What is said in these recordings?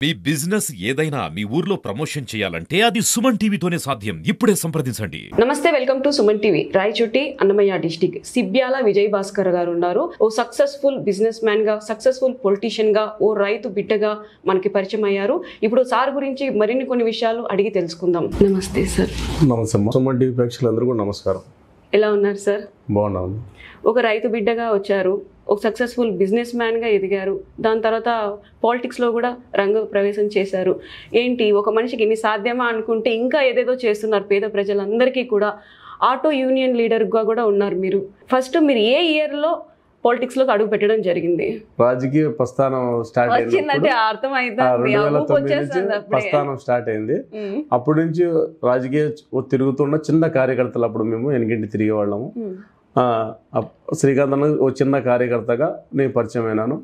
మీ business ఏదైనా మీ ఊర్లో promotion చేయాలంటే అది సుమన్ టీవీతోనే సాధ్యం. ఇప్పుడే సంప్రదించండి. నమస్తే, welcome to Suman TV. Rayachoti Annamayya district Sibyala Vijay Bhaskar గారు ఉన్నారు. ఓ సక్సెస్ఫుల్ బిజినెస్ మ్యాన్ గా, సక్సెస్ఫుల్ పొలిటీషియన్ గా, ఓ రైతు బిడ్డగా మనకి పరిచయం అయ్యారు. ఇప్పుడు సార్ గురించి మరిన్ని కొన్ని విషయాలు అడిగి తెలుసుకుందాం. నమస్తే సార్. నమస్తే. సుమన్ టీవీ ప్రేక్షకులందరూ కూడా నమస్కారం. ఎలా ఉన్నారు సార్? బాగున్నాను. ఒక రైతు బిడ్డగా వచ్చారు, ఒక సక్సెస్ఫుల్ బిజినెస్ మ్యాన్గా ఎదిగారు, దాని తర్వాత పాలిటిక్స్లో కూడా రంగ ప్రవేశం చేశారు. ఏంటి, ఒక మనిషికి ఇన్ని సాధ్యమా అనుకుంటే ఇంకా ఏదేదో చేస్తున్నారు పేద ప్రజలందరికీ కూడా. ఆటో యూనియన్ లీడర్గా కూడా ఉన్నారు మీరు. ఫస్ట్ మీరు ఏ ఇయర్లో పాలిటిక్స్లోకి అడుగు పెట్టడం జరిగింది? రాజకీయ ప్రస్థానం స్టార్ట్ వచ్చిందంటే ప్రస్థానం స్టార్ట్ అయింది. అప్పటి నుంచి రాజకీయ తిరుగుతున్న చిన్న కార్యకర్తలు, అప్పుడు మేము ఎనికింటి తిరిగే వాళ్ళము. శ్రీకాంత్ ఓ చిన్న కార్యకర్తగా నేను పరిచయం అయినాను.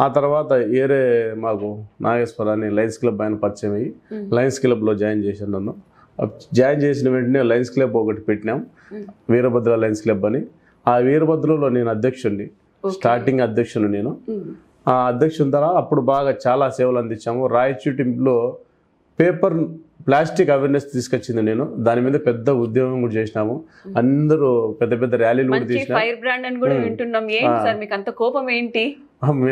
ఆ తర్వాత ఏరే మాకు నాగేశ్వర అని లయన్స్ క్లబ్ ఆయన పరిచయం అయ్యి లయన్స్ క్లబ్లో జాయిన్ చేశాను. నన్ను జాయిన్ చేసిన వెంటనే లయన్స్ క్లబ్ ఒకటి పెట్టినాం, వీరభద్ర లయన్స్ క్లబ్ అని. ఆ వీరభద్రలో నేను అధ్యక్షుడిని, స్టార్టింగ్ అధ్యక్షుడు నేను. ఆ అధ్యక్షుని తర్వాత అప్పుడు బాగా చాలా సేవలు అందించాము. రాయచూటిలో పేపర్ ప్లాస్టిక్ అవేర్నెస్ తీసుకొచ్చింది నేను. దాని మీద పెద్ద ఉద్యమం కూడా చేసినాము. అందరూ పెద్ద పెద్ద ర్యాలీలు కూడా చేసినాం.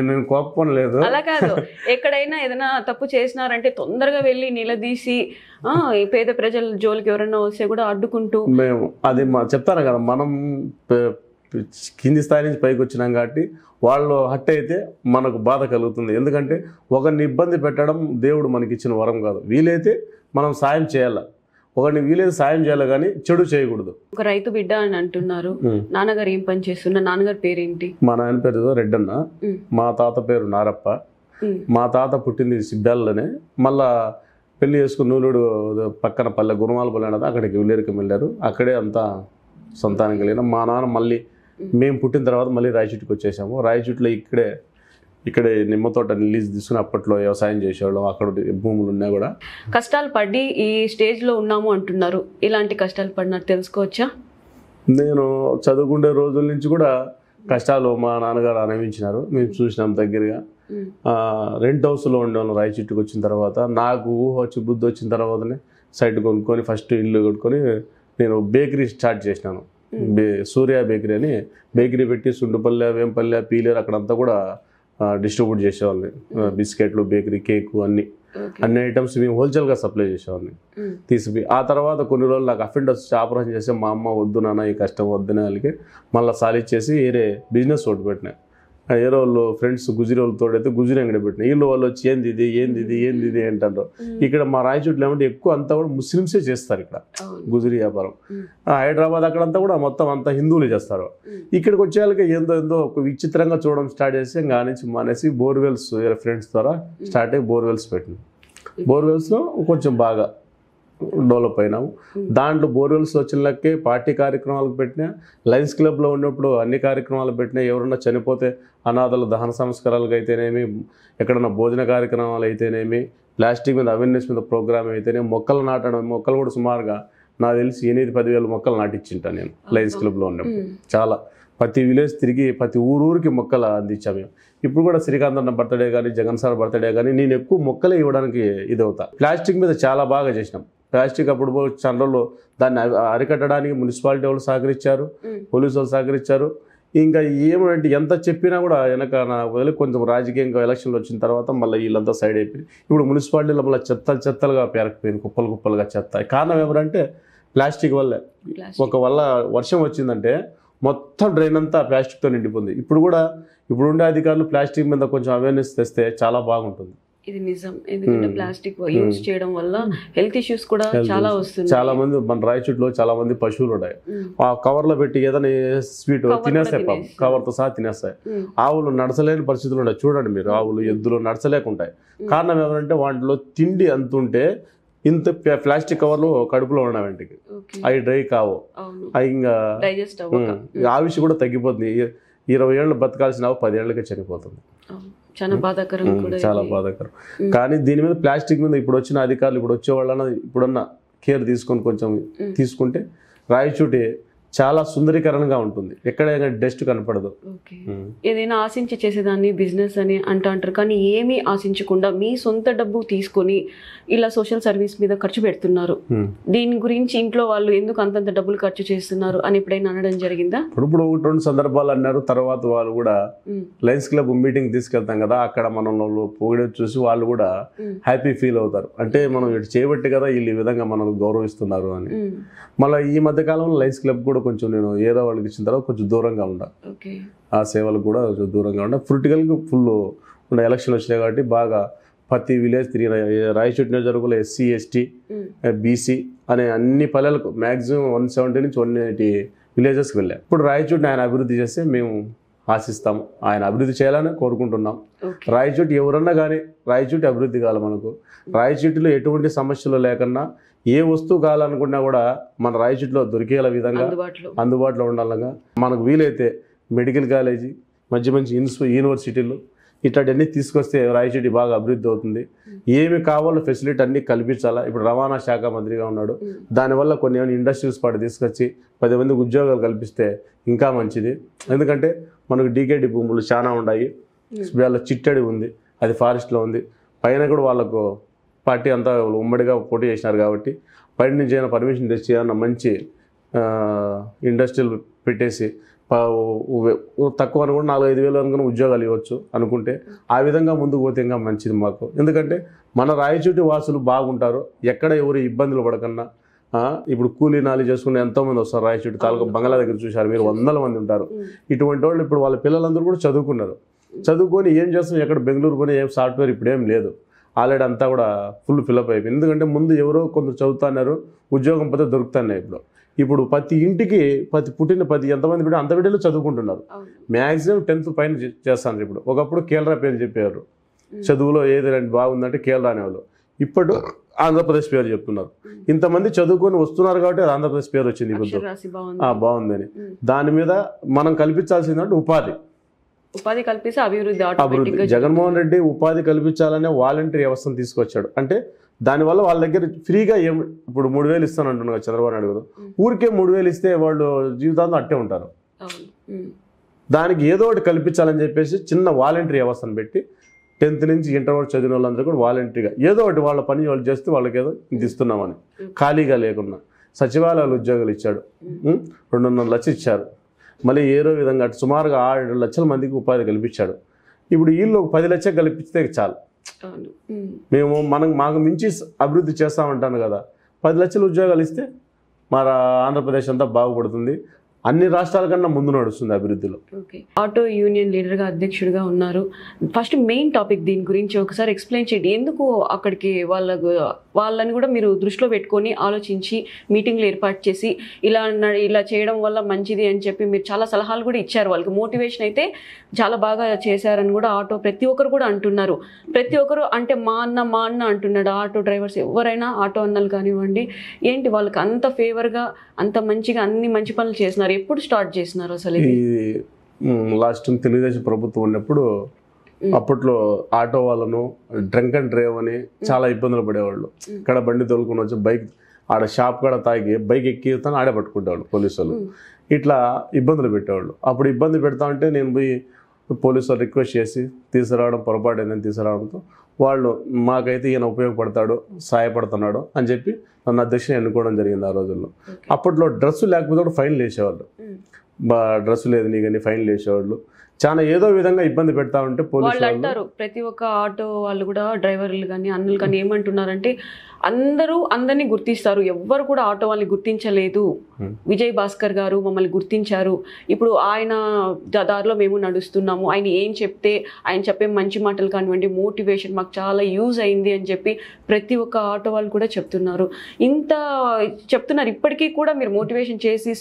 నేను కోపం లేదు, అలా కాదు. ఎక్కడైనా ఏదైనా తప్పు చేసినారంటే తొందరగా వెళ్ళి నిలదీసి పేద ప్రజల జోలికి ఎవరైనా వస్తే కూడా అడ్డుకుంటూ మేము అది చెప్తాను కదా, మనం కింది స్థాయి నుంచి పైకి వచ్చినాం కాబట్టి వాళ్ళు హట్ అయితే మనకు బాధ కలుగుతుంది. ఎందుకంటే ఒకరిని ఇబ్బంది పెట్టడం దేవుడు మనకి ఇచ్చిన వరం కాదు. వీలైతే మనం సాయం చేయాలి, ఒకరిని వీలైతే సాయం చేయాలి, కానీ చెడు చేయకూడదు. ఒక రైతు బిడ్డ అని అంటున్నారు. నాన్నగారు ఏం పని చేస్తున్నారు? నాన్నగారి పేరేంటి? మా నాన్న పేరు రెడ్డన్న, మా తాత పేరు నారప్ప. మా తాత పుట్టింది సిబ్బ్యాలలోనే. మళ్ళా పెళ్లి చేసుకుని నూలుడు పక్కన పల్లె గురుమాలపల్లి అనేది, అక్కడికి విలేరుకం వెళ్ళారు. అక్కడే అంతా సంతానం కలిగిన. మా నాన్న మళ్ళీ మేము పుట్టిన తర్వాత మళ్ళీ రాయచూటికి వచ్చేసాము. రాయచూటిలో ఇక్కడే నిమ్మ తోట లీజ్ తీసుకుని అప్పట్లో వ్యవసాయం చేసేవాళ్ళం. అక్కడ భూములు ఉన్నా కూడా కష్టాలు పడి ఈ స్టేజ్లో ఉన్నాము అంటున్నారు. ఇలాంటి కష్టాలు పడినట్టు తెలుసుకోవచ్చా? నేను చదువుకునే రోజుల నుంచి కూడా కష్టాలు మా నాన్నగారు అనుభవించినారు, మేము చూసినాం దగ్గరగా. రెంట్ హౌస్లో ఉండేవాళ్ళం. రాయచూటికి వచ్చిన తర్వాత నాకు ఊహ వచ్చి బుద్ధి వచ్చిన తర్వాతనే సైట్ కొనుక్కొని ఫస్ట్ ఇల్లు కొనుక్కొని నేను బేకరీ స్టార్ట్ చేసినాను. సూర్య బేకరీ అని బేకరీ పెట్టి సుండుపల్లె, వేంపల్లె, పీలేరు అక్కడంతా కూడా డిస్ట్రిబ్యూట్ చేసేవాళ్ళని. బిస్కెట్లు, బేకరీ, కేకు అన్ని ఐటమ్స్ మేము హోల్సేల్గా సప్లై చేసేవాళ్ళని తీసుకుపోయి. ఆ తర్వాత కొన్ని రోజులు నాకు అఫెండర్స్ ఆపరేషన్ చేస్తే మా అమ్మ వద్దు నాన్న ఈ కష్టం వద్దునే వాళ్ళకి మళ్ళీ సాలిచ్చేసి వేరే బిజినెస్ ఒకటి పెట్టినా. ఏరో వాళ్ళు ఫ్రెండ్స్ గుజిరి వాళ్ళు తోడైతే గుజిరి అంగడి పెట్టినా. వీళ్ళు వాళ్ళు వచ్చి ఏంది ఇది అంటారు. ఇక్కడ మా రాయచోట్లు ఏమంటే ఎక్కువ అంతా కూడా ముస్లిమ్సే చేస్తారు ఇక్కడ గుజిరి వ్యాపారం. హైదరాబాద్ అక్కడంతా కూడా మొత్తం అంతా హిందువులు చేస్తారు. ఇక్కడికి వచ్చే వాళ్ళకి ఏందో ఒక విచిత్రంగా చూడడం స్టార్ట్ చేసి ఇంకా నుంచి మానేసి బోర్వెల్స్ ఫ్రెండ్స్ ద్వారా స్టార్ట్ అయ్యి బోర్వెల్స్ పెట్టినాం. బోర్వెల్స్లో కొంచెం బాగా డెవలప్ అయినాము. దాంట్లో బోర్వెల్స్ వచ్చినకే పార్టీ కార్యక్రమాలకు పెట్టినా, లయన్స్ క్లబ్లో ఉన్నప్పుడు అన్ని కార్యక్రమాలు పెట్టినా. ఎవరన్నా చనిపోతే అనాథల దహన సంస్కారాలకు అయితేనేమి, ఎక్కడన్నా భోజన కార్యక్రమాలు అయితేనేమి, ప్లాస్టిక్ మీద అవేర్నెస్ మీద ప్రోగ్రామ్ అయితేనేమి, మొక్కలు నాటడం. మొక్కలు కూడా సుమారుగా నాకు తెలిసి 8-10 వేల మొక్కలు నాటించింటా నేను లయన్స్ క్లబ్లో ఉన్నప్పుడు. చాలా ప్రతి విలేజ్ తిరిగి ప్రతి ఊరికి మొక్కలు అందించాము మేము. ఇప్పుడు కూడా శ్రీకాంత్ అన్న బర్త్డే కానీ, జగన్ సార్ బర్త్డే కానీ నేను ఎక్కువ మొక్కలే ఇవ్వడానికి ఇదవుతా. ప్లాస్టిక్ మీద చాలా బాగా చేసినాం. ప్లాస్టిక్ అప్పుడు చంద్రలో దాన్ని అరికట్టడానికి మున్సిపాలిటీ వాళ్ళు సహకరించారు, పోలీసు వాళ్ళు సహకరించారు. ఇంకా ఏమంటే ఎంత చెప్పినా కూడా వెనక వదిలి కొంచెం రాజకీయంగా ఎలక్షన్లు వచ్చిన తర్వాత మళ్ళీ వీళ్ళంతా సైడ్ అయిపోయి ఇప్పుడు మున్సిపాలిటీలో మళ్ళీ చెత్తలుగా పేరకపోయింది, కుప్పలుగా చెత్త. కారణం ఎవరంటే ప్లాస్టిక్ వల్లే. వల్ల వర్షం వచ్చిందంటే మొత్తం డ్రైన్ అంతా ప్లాస్టిక్తో నిండిపోయింది. ఇప్పుడు ఉండే అధికారులు ప్లాస్టిక్ మీద కొంచెం అవేర్నెస్ తెస్తే చాలా బాగుంటుంది. ఇది నిజం. ఎందుకంటే ప్లాస్టిక్ యూజ్ చేయడం వల్ల హెల్త్ ఇష్యూస్ కూడా చాలా వస్తున్నాయి. చాలా మంది మన రాయచూట్లో చాలా మంది పశువులు ఉన్నాయి. ఆ కవర్ లో పెట్టి ఏదైనా స్వీట్ తినేస్తాయి, కవర్ తో సహా తినేస్తాయి. ఆవులు నడచలేని పరిస్థితులు ఉన్నాయి. చూడండి మీరు, ఆవులు ఎద్దులు నడచలేకుంటాయి. కారణం ఏమంటే వాటిలో తిండి అంతుంటే ఇంత ప్లాస్టిక్ కవర్లు కడుపులో ఉన్న వెంటకి అవి డ్రై కావు. అవి ఇంకా ఆవిష్ కూడా తగ్గిపోతుంది. 20 ఏళ్ళు బతకాల్సిన 10 ఏళ్ళకే చనిపోతుంది. చాలా బాధాకరం. కానీ దీని మీద ప్లాస్టిక్ మీద ఇప్పుడు వచ్చిన అధికారులు, ఇప్పుడు వచ్చే వాళ్ళన్నా ఇప్పుడన్నా కేర్ తీసుకొని కొంచెం తీసుకుంటే రాయచూటి చాలా సుందరీకరణంగా ఉంటుంది, ఎక్కడ డస్ట్ కనపడదు. ఓకే, ఏదైనా ఆశించి చేసేదాన్ని బిజినెస్ అని అంటారు, కానీ ఏమీ ఆశించకుండా మీ సొంత డబ్బు తీసుకొని ఇలా సోషల్ సర్వీస్ మీద ఖర్చు పెడుతున్నారు. దీని గురించి ఇంట్లో వాళ్ళు ఎందుకు అంతంత డబ్బులు ఖర్చు చేస్తున్నారు అని ఎప్పుడైనా అనడం జరిగిందా? ఇప్పుడు 1-2 సందర్భాలు అన్నారు. తర్వాత వాళ్ళు కూడా లయన్స్ క్లబ్ మీటింగ్ తీసుకెళ్తాం కదా, అక్కడ మనం పొగిడేది చూసి వాళ్ళు కూడా హ్యాపీ ఫీల్ అవుతారు. అంటే మనం ఇటు చేయబట్టి కదా వీళ్ళు ఈ విధంగా మనల్ని గౌరవిస్తున్నారు అని. మళ్ళీ ఈ మధ్య కాలంలో లయన్స్ క్లబ్ కూడా కొంచెం నేను ఏదో వాళ్ళకి ఇచ్చిన తర్వాత కొంచెం దూరంగా ఉండా, ఆ సేవలకు కూడా కొంచెం దూరంగా ఉండా. పొలిటికల్గా ఫుల్ ఎలక్షన్ వచ్చినాయి కాబట్టి బాగా ప్రతి విలేజ్ తిరిగిన, రాయచోటి నియోజకవర్గంలో ఎస్సీ ఎస్టీ బీసీ అనే అన్ని పల్లెలకు మ్యాక్సిమం 170 నుంచి 180 విలేజెస్కి వెళ్ళాం. ఇప్పుడు రాయచోటిని ఆయన అభివృద్ధి చేస్తే మేము ఆశిస్తాము, ఆయన అభివృద్ధి చేయాలని కోరుకుంటున్నాం. రాయచోటి ఎవరన్నా కానీ రాయచోటి అభివృద్ధి కావాలి మనకు. రాయచోటిలో ఎటువంటి సమస్యలు లేకన్నా ఏ వస్తువు కావాలనుకున్నా కూడా మన రాయచోటిలో దొరికేలా విధంగా అందుబాటులో ఉండాలగా మనకు వీలైతే మెడికల్ కాలేజీ, మంచి యూనివర్సిటీలు ఇట్లాంటివన్నీ తీసుకొస్తే రాయచోటి బాగా అభివృద్ధి అవుతుంది. ఏమి కావాలో ఫెసిలిటీ అన్నీ కల్పించాలా. ఇప్పుడు రవాణా శాఖ మంత్రిగా ఉన్నాడు, దానివల్ల కొన్ని ఇండస్ట్రీస్ పాటు తీసుకొచ్చి 10 మందికి ఉద్యోగాలు కల్పిస్తే ఇంకా మంచిది. ఎందుకంటే మనకు డీకేడి భూములు చాలా ఉన్నాయి, వాళ్ళ చిట్టడి ఉంది, అది ఫారెస్ట్లో ఉంది. పైన కూడా వాళ్ళకు పార్టీ అంతా ఉమ్మడిగా పోటీ చేసినారు కాబట్టి బయట నుంచి అయినా పర్మిషన్ తెచ్చి ఏమన్నా మంచి ఇండస్ట్రీలు పెట్టేసి తక్కువ అనుకుంటే 4-5 వేలు అనుకుని ఉద్యోగాలు ఇవ్వచ్చు అనుకుంటే ఆ విధంగా ముందుకు పోతే ఇంకా మంచిది మాకు. ఎందుకంటే మన రాయచోటి వాసులు బాగుంటారు, ఎక్కడ ఎవరు ఇబ్బందులు పడకన్నా. ఇప్పుడు కూలీ నాలి చేసుకుని ఎంతోమంది వస్తారు రాయచోటి తాలూకా బంగ్లా దగ్గర చూశారు మీరు, 100 మంది ఉంటారు. ఇటువంటి వాళ్ళు ఇప్పుడు వాళ్ళ పిల్లలందరూ కూడా చదువుకున్నారు, చదువుకొని ఏం చేస్తాం, ఎక్కడ బెంగళూరు కొని ఏం సాఫ్ట్వేర్ ఇప్పుడు ఏం లేదు, ఆల్రెడీ అంతా కూడా ఫుల్ ఫిలప్ అయిపోయింది. ఎందుకంటే ముందు ఎవరో కొందరు చదువుతున్నారు, ఉద్యోగం పోతే దొరుకుతున్నాయి. ఇప్పుడు ప్రతి ఇంటికి పుట్టిన ఎంతమంది బిడ్డ అంత బిడ్డలు చదువుకుంటున్నారు. మ్యాక్సిమం 10th పైన చేస్తాను. ఇప్పుడు ఒకప్పుడు కేరళ పేరు చెప్పారు, చదువులో ఏది బాగుందంటే కేరళ అనేవాళ్ళు, ఇప్పుడు ఆంధ్రప్రదేశ్ పేరు చెప్తున్నారు. ఇంతమంది చదువుకొని వస్తున్నారు కాబట్టి అది ఆంధ్రప్రదేశ్ పేరు వచ్చింది ఇప్పుడు బాగుందని. దాని మీద మనం కల్పించాల్సిందంటే ఉపాధి కల్పిస్తే అభివృద్ధి. జగన్మోహన్ రెడ్డి ఉపాధి కల్పించాలనే వాలంటీర్ వ్యవస్థను తీసుకొచ్చాడు. అంటే దానివల్ల వాళ్ళ దగ్గర ఫ్రీగా ఇప్పుడు 3,000 ఇస్తాను అంటున్నారు చంద్రబాబు నాయుడు గారు. ఊరికే 3,000 ఇస్తే వాళ్ళు జీవితాంతం అట్టే ఉంటారు. దానికి ఏదో ఒకటి కల్పించాలని చెప్పేసి చిన్న వాలంటీర్ వ్యవస్థను పెట్టి 10th నుంచి ఇంటర్ వరకు చదివిన వాళ్ళందరూ కూడా వాలంటీర్గా ఏదో ఒకటి వాళ్ళ పని వాళ్ళు చేస్తే వాళ్ళకి ఏదో ఇది ఇస్తున్నామని ఖాళీగా లేకుండా సచివాలయాలు ఉద్యోగాలు ఇచ్చాడు. 2.5 లక్షలు ఇచ్చారు. మళ్ళీ ఏదో విధంగా సుమారుగా 6 లక్షల మందికి ఉపాధి కల్పించాడు. ఇప్పుడు వీళ్ళు 10 లక్షలు కల్పిస్తే చాలు, మేము మాకు మించి అభివృద్ధి చేస్తామంటాను కదా. 10 లక్షల ఉద్యోగాలు ఇస్తే మన ఆంధ్రప్రదేశ్ అంతా బాగుపడుతుంది, అన్ని రాష్ట్రాల కన్నా ముందు నడుస్తుంది అభివృద్ధిలో. ఆటో యూనియన్ లీడర్గా అధ్యక్షుడిగా ఉన్నారు. ఫస్ట్ మెయిన్ టాపిక్ దీని గురించి ఒకసారి ఎక్స్ప్లెయిన్ చేయండి. ఎందుకు అక్కడికి వాళ్ళని కూడా మీరు దృష్టిలో పెట్టుకొని ఆలోచించి మీటింగ్లు ఏర్పాటు చేసి ఇలా చేయడం వల్ల మంచిది అని చెప్పి మీరు చాలా సలహాలు కూడా ఇచ్చారు వాళ్ళకి. మోటివేషన్ అయితే చాలా బాగా చేశారని కూడా ప్రతి ఒక్కరు కూడా అంటున్నారు. ప్రతి ఒక్కరు అంటే మా అన్న అంటున్నాడు. ఆటో డ్రైవర్స్ ఎవరైనా ఆటో అన్నలు కానివ్వండి, ఏంటి వాళ్ళకి అంత ఫేవర్గా అంత మంచిగా అన్ని మంచి పనులు చేస్తున్నారు. ఎప్పుడు స్టార్ట్ చేసినారు అసలు? లాస్ట్ తెలుగుదేశం ప్రభుత్వం ఉన్నప్పుడు అప్పట్లో ఆటో వాళ్ళను డ్రంక్ అండ్ డ్రైవ్ అని చాలా ఇబ్బందులు పడేవాళ్ళు. ఇక్కడ బండి తోలుకుని వచ్చి బైక్ ఆడ షాప్ కాడ తాగి బైక్ ఎక్కిస్తాను ఆడే పట్టుకుంటేవాళ్ళు పోలీసు వాళ్ళు. ఇట్లా ఇబ్బందులు పెట్టేవాళ్ళు. అప్పుడు ఇబ్బంది పెడతా ఉంటే నేను పోయి పోలీసు వాళ్ళు రిక్వెస్ట్ చేసి తీసుకురావడం, పొరపాటు ఏంటని తీసుకురావడంతో వాళ్ళు మాకైతే ఈయన ఉపయోగపడతాడు, సహాయపడుతున్నాడు అని చెప్పి నన్ను అధ్యక్షుని ఎన్నుకోవడం జరిగింది ఆ రోజుల్లో. అప్పట్లో డ్రెస్సు లేకపోతే కూడా ఫైన్లు వేసేవాళ్ళు. డ్రెస్సు లేదు నీకని ఫైన్లు వేసేవాళ్ళు. చాలా ఏదో విధంగా ఇబ్బంది పెడతా ఉంటే పోలీసులు అంటారు. ప్రతి ఒక్క ఆటో వాళ్ళు కూడా డ్రైవర్లు కానీ అన్నలు కానీ ఏమంటున్నారంటే అందరినీ గుర్తిస్తారు, ఎవ్వరు కూడా ఆటో వాళ్ళని గుర్తించలేదు. విజయ్ భాస్కర్ గారు మమ్మల్ని గుర్తించారు, ఇప్పుడు ఆయన దారిలో మేము నడుస్తున్నాము, ఆయన ఏం చెప్తే ఆయన చెప్పే మంచి మాటలు కానివ్వండి, మోటివేషన్ మాకు చాలా యూజ్ అయింది అని చెప్పి ప్రతి ఒక్క ఆటో వాళ్ళు కూడా చెప్తున్నారు. ఇంత చెప్తున్నారు, ఇప్పటికీ కూడా మీరు మోటివేషన్ చేసి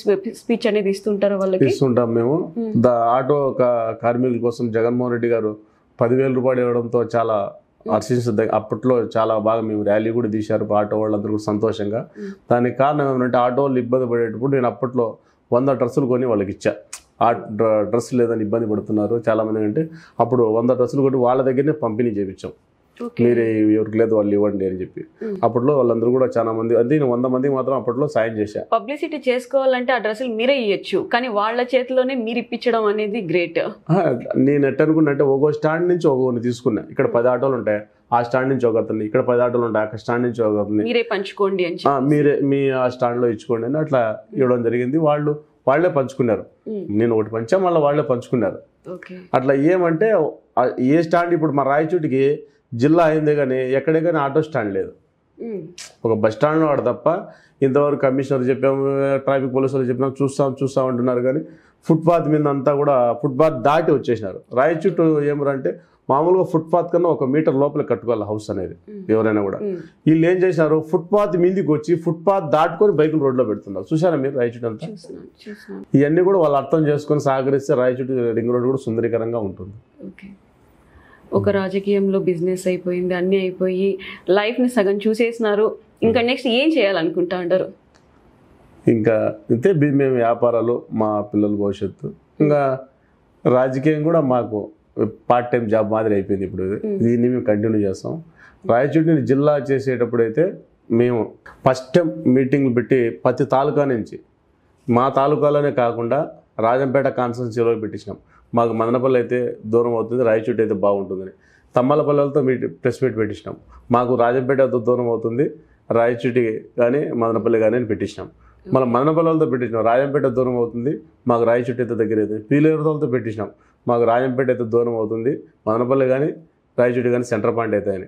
స్పీచ్ అనేది ఇస్తుంటారు వాళ్ళకి? ఇస్తుంటాం మేము. ఆటో కార్మికుల కోసం జగన్మోహన్ రెడ్డి గారు 10,000 రూపాయలు ఇవ్వడంతో చాలా హర్షించదగ్గ. అప్పట్లో చాలా బాగా మేము ర్యాలీ కూడా తీశారు ఆటో వాళ్ళందరూ కూడా సంతోషంగా. దానికి కారణం ఏమంటే ఆటో వాళ్ళు ఇబ్బంది పడేటప్పుడు నేను అప్పట్లో 100 డ్రెస్సులు కొని వాళ్ళకి ఇచ్చా. డ్రెస్ లేదని ఇబ్బంది పడుతున్నారు చాలామంది. అంటే అప్పుడు 100 డ్రెస్సులు కొని వాళ్ళ దగ్గరనే పంపిణీ చేయించాం. మీరు ఎవరికి లేదు వాళ్ళు ఇవ్వండి అని చెప్పి. అప్పట్లో వాళ్ళందరూ కూడా చాలా మంది, అంటే నేను 100 మందికి మాత్రం అప్పట్లో సాయం చేశా. పబ్లిసిటీ చేసుకోవాలంటే ఆ డ్రెస్సులు మీరే ఇవ్వచ్చు, కానీ వాళ్ళ చేతిలోనే మీరు ఇప్పించడం అనేది గ్రేట్. నేను ఎట్ అనుకున్నట్టే ఒక్కో స్టాండ్ నుంచి ఒక్కొక్కరిని తీసుకున్నా. ఇక్కడ 10 ఆటోలు ఉంటాయి, ఆ స్టాండ్ నుంచి ఒకరిని, ఇక్కడ 10 ఆటోలు ఉంటాయి, అక్కడ స్టాండ్ నుంచి ఒకరిని, మీరే పంచుకోండి అని మీరే మీ ఆ స్టాండ్లో ఇచ్చుకోండి అని అట్లా ఇవ్వడం జరిగింది. వాళ్ళే పంచుకున్నారు. నేను ఒకటి పంచా, మళ్ళీ వాళ్ళే పంచుకున్నారు. అట్లా ఏమంటే ఏ స్టాండ్ ఇప్పుడు మా రాయచోటికి జిల్లా అయిందే కానీ ఎక్కడే కానీ ఆటో స్టాండ్ లేదు. ఒక బస్ స్టాండ్లో వాడు తప్ప ఇంతవరకు కమిషనర్ చెప్పాము, ట్రాఫిక్ పోలీసులు చెప్పినాము, చూస్తాం అంటున్నారు. కానీ ఫుట్పాత్ మీద అంతా కూడా ఫుట్పాత్ దాటి వచ్చేసినారు. రాయచోటు ఏమరంటే మామూలుగా ఫుట్పాత్ కన్నా 1 మీటర్ లోపల కట్టుకోవాలి హౌస్ అనేది ఎవరైనా కూడా. వీళ్ళు ఏం చేశారు, ఫుట్పాత్ మీదకి వచ్చి ఫుట్పాత్ దాటుకొని బైకులు రోడ్లో పెడుతున్నారు. చూసారా మీరు రాయచోటు అంతా? ఇవన్నీ కూడా వాళ్ళు అర్థం చేసుకొని సహకరిస్తే రాయచోటు రింగ్ రోడ్ కూడా సుందరీకరంగా ఉంటుంది. ఒక రాజకీయంలో బిజినెస్ అయిపోయింది, అన్నీ అయిపోయి లైఫ్ని సగం చూసేసినారు. ఇంకా నెక్స్ట్ ఏం చేయాలనుకుంటా అంటారు? ఇంకా అంతే, మేము వ్యాపారాలు, మా పిల్లల భవిష్యత్తు, ఇంకా రాజకీయం కూడా మాకు పార్ట్ టైం జాబ్ మాదిరి అయిపోయింది. ఇప్పుడు దీన్ని మేము కంటిన్యూ చేస్తాం. రాయచోటిని జిల్లా చేసేటప్పుడు అయితే మేము ఫస్ట్ టైం మీటింగ్లు పెట్టి ప్రతి తాలూకా నుంచి, మా తాలూకాలోనే కాకుండా రాజంపేట కాన్స్టిట్యున్సీలో పెట్టించినాం. మాకు మదనపల్లి అయితే దూరం అవుతుంది, రాయచోటి అయితే బాగుంటుందని తమ్మలపల్లెలతో ప్రెస్ మీట్ పెట్టించినాం. మాకు రాజంపేట దూరం అవుతుంది, రాయచోటి కానీ మదనపల్లి కానీ అని పెట్టించినాం. మళ్ళీ మదనపల్లెలతో పెట్టించినాం. రాజంపేట దూరం అవుతుంది, మాకు రాయచోటి అయితే దగ్గర అవుతుంది. పీలేరుతో పెట్టించినాం. మాకు రాజంపేట అయితే దూరం అవుతుంది, మదనపల్లి కానీ రాయచోటి కానీ సెంటర్ పాయింట్ అవుతాయని.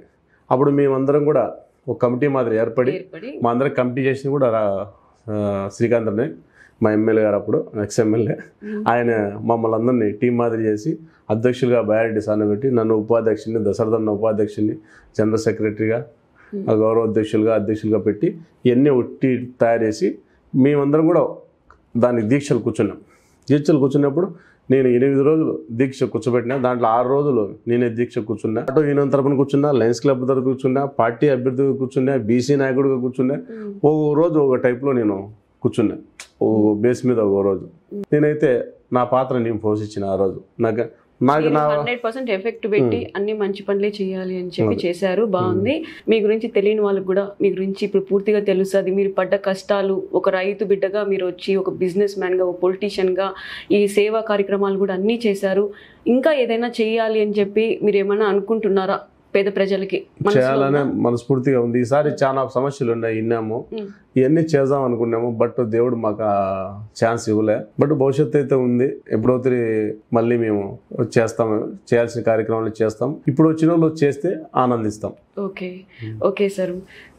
అప్పుడు మేమందరం కూడా ఒక కమిటీ మాదిరి ఏర్పడి మా అందరం కమిటీ చేసింది కూడా శ్రీకాంత్ అనే మా ఎమ్మెల్యే గారు, అప్పుడు ఎక్స్ ఎమ్మెల్యే, ఆయన మమ్మల్ని అందరినీ టీం మాదిరి చేసి అధ్యక్షులుగా బయారెడ్డి సార్ని పెట్టి, నన్ను ఉపాధ్యక్షుని, దశరథన్న ఉపాధ్యక్షుని, జనరల్ సెక్రటరీగా, గౌరవ అధ్యక్షులుగా పెట్టి ఇవన్నీ ఒట్టి తయారు చేసి మేమందరం కూడా దానికి దీక్షలు కూర్చున్నప్పుడు నేను 8 రోజులు దీక్ష కూర్చోబెట్టినా. దాంట్లో 6 రోజులు నేనే దీక్ష కూర్చున్నా. అటు యూనియన్ తరపున కూర్చున్నా, లయన్స్ క్లబ్ తరపున కూర్చున్నా, పార్టీ అభ్యర్థిగా కూర్చున్నా, బీసీ నాయకుడిగా కూర్చున్నా. ఒక్కో రోజు ఒక టైప్లో నేను కూర్చున్నా, ఓ బేస్ మీద ఒక రోజు. నేనైతే నా పాత్ర నేను పోషించిన ఆ రోజు. నాకు 100% ఎఫెక్ట్ పెట్టి అన్ని మంచి పనులే చేయాలి అని చెప్పి చేశారు. బాగుంది. మీ గురించి తెలియని వాళ్ళకి కూడా మీ గురించి ఇప్పుడు పూర్తిగా తెలుస్తుంది. మీరు పడ్డ కష్టాలు, ఒక రైతు బిడ్డగా మీరు వచ్చి ఒక బిజినెస్ మ్యాన్గా, ఒక పొలిటీషియన్గా ఈ సేవా కార్యక్రమాలు కూడా అన్నీ చేశారు. ఇంకా ఏదైనా చేయాలి అని చెప్పి మీరు ఏమైనా అనుకుంటున్నారా? పేద ప్రజలకి చేయాలనే మనస్ఫూర్తిగా ఉంది. ఈసారి చాలా సమస్యలు ఉన్నాయి, విన్నాము, ఇవన్నీ చేద్దాం అనుకున్నాము. బట్ దేవుడు మాకు ఆ ఛాన్స్ ఇవ్వలే. బట్ భవిష్యత్తు అయితే ఉంది. ఎప్పుడైతే మళ్ళీ మేము చేస్తాము, చేయాల్సిన కార్యక్రమాలు చేస్తాం. ఇప్పుడు వచ్చిన వాళ్ళు చేస్తే ఆనందిస్తాం. Okay sir,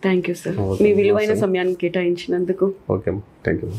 thank you sir, మీ విలువైన సమయాన్ని కేటాయించినందుకు. Okay, thank you.